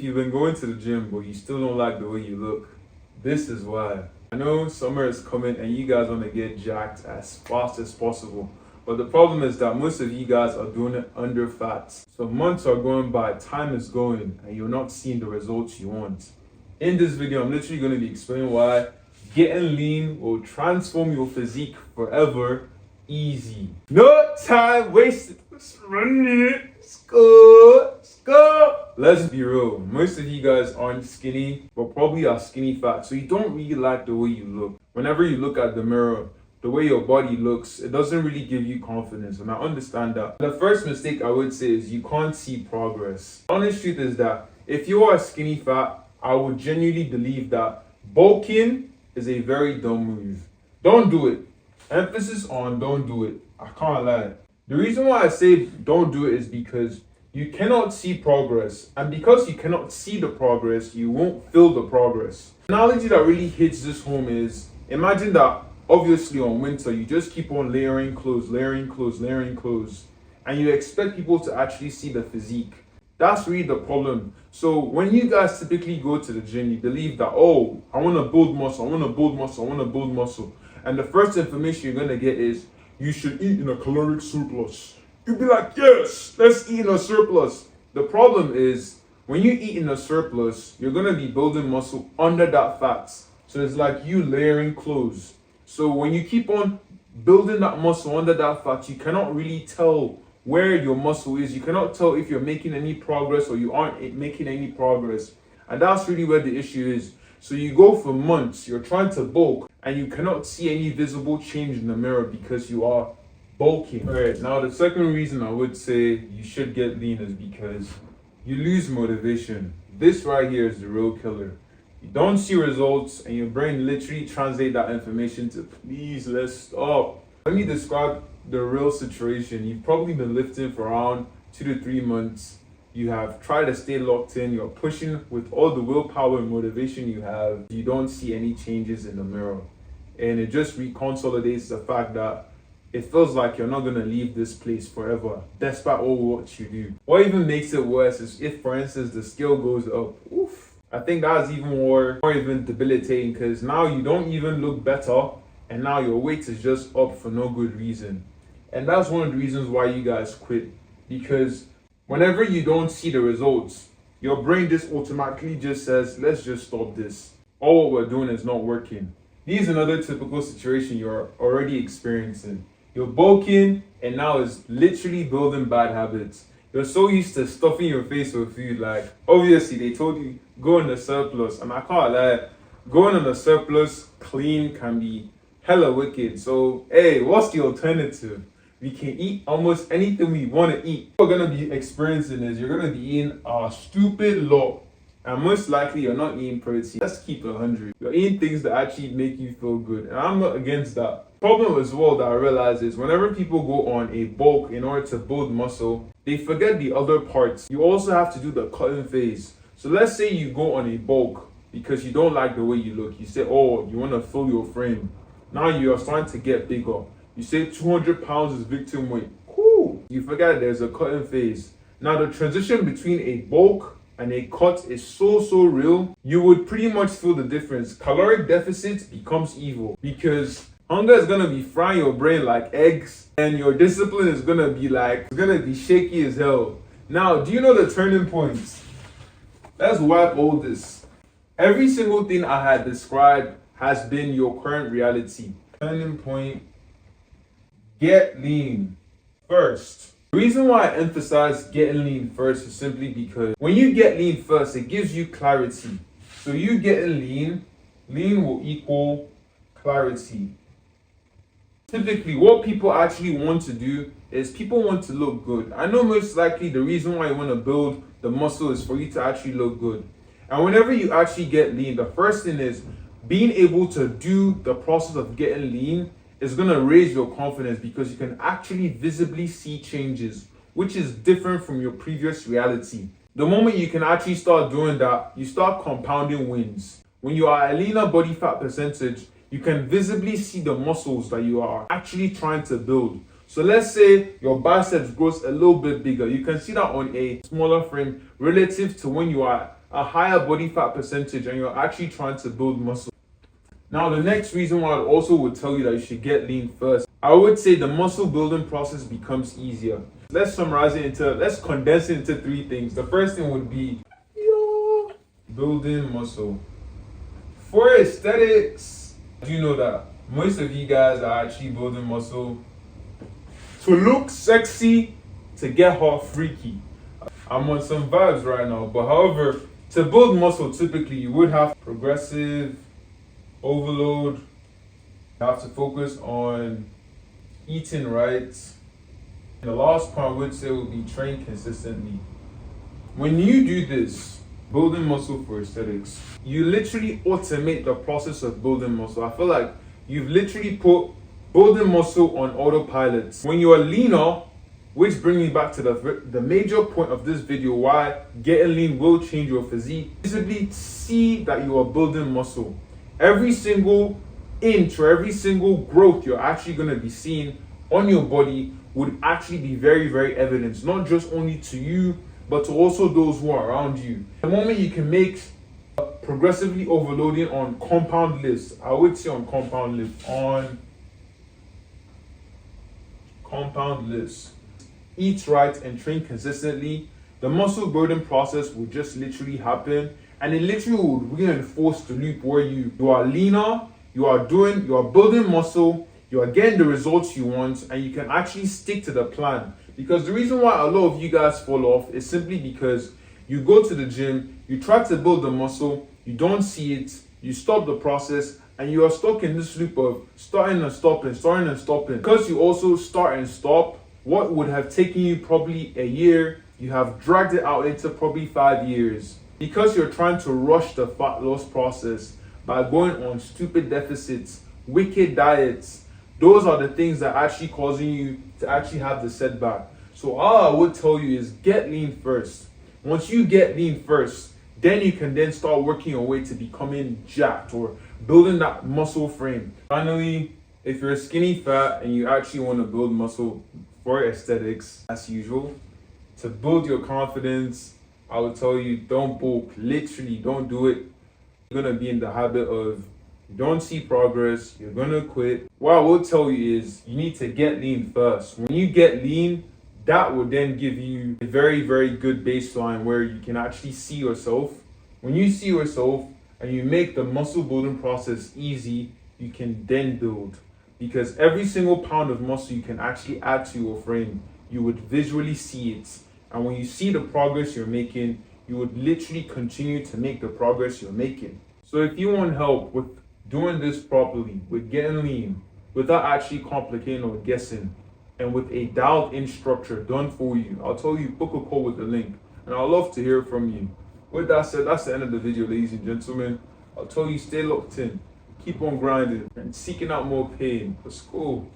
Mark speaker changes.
Speaker 1: if you've been going to the gym but you still don't like the way you look, this is why. I know summer is coming and you guys want to get jacked as fast as possible. But the problem is that most of you guys are doing it under fat. So months are going by, time is going, and you're not seeing the results you want. In this video, I'm literally going to be explaining why getting lean will transform your physique forever. Easy. No time wasted. Let's run it. Let's go. Let's go. Let's be real. Most of you guys aren't skinny, but probably are skinny fat. So you don't really like the way you look. Whenever you look at the mirror, the way your body looks, it doesn't really give you confidence. And I understand that. The first mistake I would say is you can't see progress. The honest truth is that if you are skinny fat, I would genuinely believe that bulking is a very dumb move. Don't do it. Emphasis on don't do it. I can't lie. The reason why I say don't do it is because you cannot see progress. And because you cannot see the progress, you won't feel the progress. The analogy that really hits this home is, imagine that obviously on winter, you just keep on layering clothes, and you expect people to actually see the physique. That's really the problem. So when you guys typically go to the gym, you believe that, oh, I want to build muscle, and the first information you're going to get is, you should eat in a caloric surplus. You'll be like, yes, let's eat in a surplus. The problem is, when you eat in a surplus, you're going to be building muscle under that fat. So it's like you layering clothes. So when you keep on building that muscle under that fat, you cannot really tell where your muscle is. You cannot tell if you're making any progress or you aren't making any progress. And that's really where the issue is. So you go for months, you're trying to bulk, and you cannot see any visible change in the mirror because you are bulking. Alright, now the second reason I would say you should get lean is because you lose motivation. This right here is the real killer. You don't see results and your brain literally translates that information to please, let's stop. Let me describe the real situation. You've probably been lifting for around 2 to 3 months. You have tried to stay locked in. You're pushing with all the willpower and motivation you have. You don't see any changes in the mirror. And it just reconsolidates the fact that it feels like you're not going to leave this place forever, despite all what you do. What even makes it worse is if, for instance, the scale goes up. Oof. I think that's even more even debilitating because now you don't even look better and now your weight is just up for no good reason. And that's one of the reasons why you guys quit, because whenever you don't see the results, your brain just automatically just says, let's just stop this. All what we're doing is not working. This is another typical situation you're already experiencing. You're bulking and now it's literally building bad habits. You're so used to stuffing your face with food. Like, obviously they told you go in the surplus, and I can't lie, going in the surplus clean can be hella wicked. So hey, what's the alternative? We can eat almost anything we want to eat. What we're gonna be experiencing is you're gonna be eating a stupid lot, and most likely you're not eating protein. Let's keep it 100. You're eating things that actually make you feel good, and I'm not against that. Problem as well that I realize is whenever people go on a bulk in order to build muscle, they forget the other parts. You also have to do the cutting phase. So let's say you go on a bulk because you don't like the way you look. You say, oh, you want to fill your frame. Now you are starting to get bigger. You say 200 pounds is victim weight. Cool. You forget there's a cutting phase. Now the transition between a bulk and a cut is so real. You would pretty much feel the difference. Caloric deficit becomes evil because hunger is gonna be frying your brain like eggs, and your discipline is gonna be like, it's gonna be shaky as hell. Now, do you know the turning points? Let's wipe all this. Every single thing I had described has been your current reality. Turning point, get lean first. The reason why I emphasize getting lean first is simply because when you get lean first, it gives you clarity. So you getting lean will equal clarity. Typically, what people actually want to do is people want to look good. I know most likely the reason why you want to build the muscle is for you to actually look good. And whenever you actually get lean, the first thing is being able to do the process of getting lean is going to raise your confidence because you can actually visibly see changes, which is different from your previous reality. The moment you can actually start doing that, you start compounding wins. When you are a leaner body fat percentage, you can visibly see the muscles that you are actually trying to build. So let's say your biceps grows a little bit bigger. You can see that on a smaller frame relative to when you are a higher body fat percentage and you're actually trying to build muscle. Now, the next reason why I also would tell you that you should get lean first, I would say the muscle building process becomes easier. Let's condense it into 3 things. The first thing would be building muscle. For aesthetics, do you know that most of you guys are actually building muscle to look sexy, to get hot freaky? I'm on some vibes right now, but however, to build muscle, typically you would have progressive overload. You have to focus on eating right. And the last part I would say would be train consistently. When you do this, building muscle for aesthetics, you literally automate the process of building muscle. I feel like you've literally put building muscle on autopilot. When you are leaner, which brings me back to the major point of this video, why getting lean will change your physique. Visibly see that you are building muscle. Every single inch or every single growth you're actually going to be seeing on your body would actually be very, very evident, not just only to you, but to also those who are around you. The moment you can make progressively overloading on compound lifts, I would say on compound lifts, eat right and train consistently, the muscle building process will just literally happen, and it literally would reinforce the loop where you are leaner, you are building muscle, you are getting the results you want, and you can actually stick to the plan. Because the reason why a lot of you guys fall off is simply because you go to the gym, you try to build the muscle, you don't see it, you stop the process, and you are stuck in this loop of starting and stopping. Because you also start and stop, what would have taken you probably a year, you have dragged it out into probably 5 years. Because you're trying to rush the fat loss process by going on stupid deficits, wicked diets, those are the things that are actually causing you to actually have the setback. So all I would tell you is get lean first. Once you get lean first, then you can then start working your way to becoming jacked or building that muscle frame. Finally, if you're skinny fat and you actually want to build muscle for aesthetics, as usual, to build your confidence, I would tell you don't bulk. Literally, don't do it. You're going to be in the habit of you don't see progress, you're going to quit. What I will tell you is you need to get lean first. When you get lean, that will then give you a very, very good baseline where you can actually see yourself. When you see yourself and you make the muscle building process easy, you can then build. Because every single pound of muscle you can actually add to your frame, you would visually see it. And when you see the progress you're making, you would literally continue to make the progress you're making. So if you want help with doing this properly, with getting lean, without actually complicating or guessing, and with a dialed in structure done for you, I'll tell you, book a call with the link. And I'd love to hear from you. With that said, that's the end of the video, ladies and gentlemen. I'll tell you, stay locked in, keep on grinding, and seeking out more pain. Let's go.